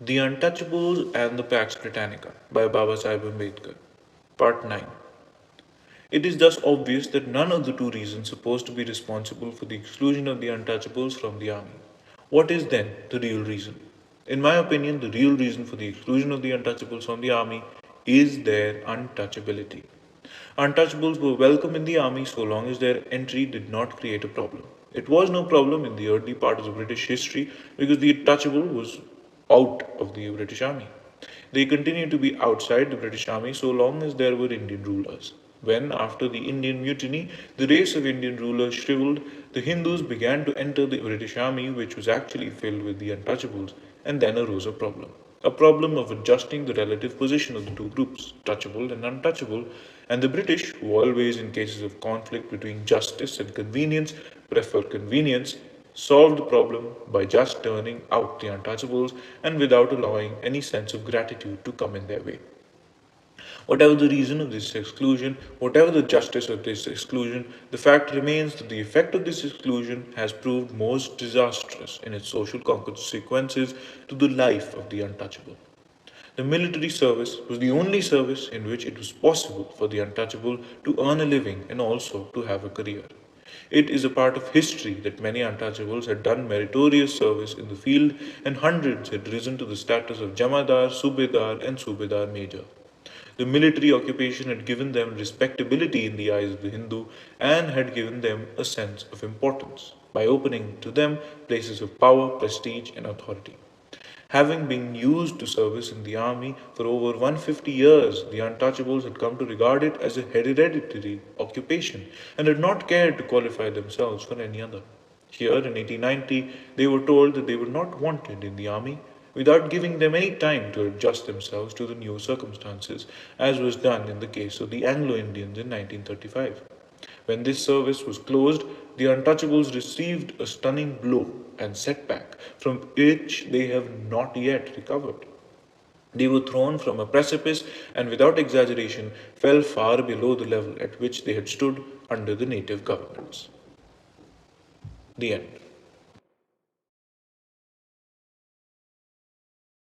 The Untouchables and the Pax Britannica by Baba Sahib Ambedkar. Part 9. It is thus obvious that none of the two reasons supposed to be responsible for the exclusion of the Untouchables from the army. What is then the real reason? In my opinion, the real reason for the exclusion of the Untouchables from the army is their untouchability. Untouchables were welcome in the army so long as their entry did not create a problem. It was no problem in the early part of the British history because the untouchable was out of the British army. They continued to be outside the British army so long as there were Indian rulers. When, after the Indian Mutiny, the race of Indian rulers shriveled, the Hindus began to enter the British army, which was actually filled with the untouchables, and then arose a problem. A problem of adjusting the relative position of the two groups, touchable and untouchable, and the British, who always, in cases of conflict between justice and convenience, prefer convenience, solved the problem by just turning out the untouchables and without allowing any sense of gratitude to come in their way. Whatever the reason of this exclusion, whatever the justice of this exclusion, the fact remains that the effect of this exclusion has proved most disastrous in its social consequences to the life of the untouchable. The military service was the only service in which it was possible for the untouchable to earn a living and also to have a career. It is a part of history that many untouchables had done meritorious service in the field and hundreds had risen to the status of Jamadar, Subedar, and Subedar Major. The military occupation had given them respectability in the eyes of the Hindu and had given them a sense of importance by opening to them places of power, prestige, and authority. Having been used to service in the army for over 150 years, the untouchables had come to regard it as a hereditary occupation and had not cared to qualify themselves for any other. Here in 1890, they were told that they were not wanted in the army without giving them any time to adjust themselves to the new circumstances, as was done in the case of the Anglo Indians in 1935. When this service was closed, the untouchables received a stunning blow and setback from which they have not yet recovered. They were thrown from a precipice and, without exaggeration, fell far below the level at which they had stood under the native governments. The end.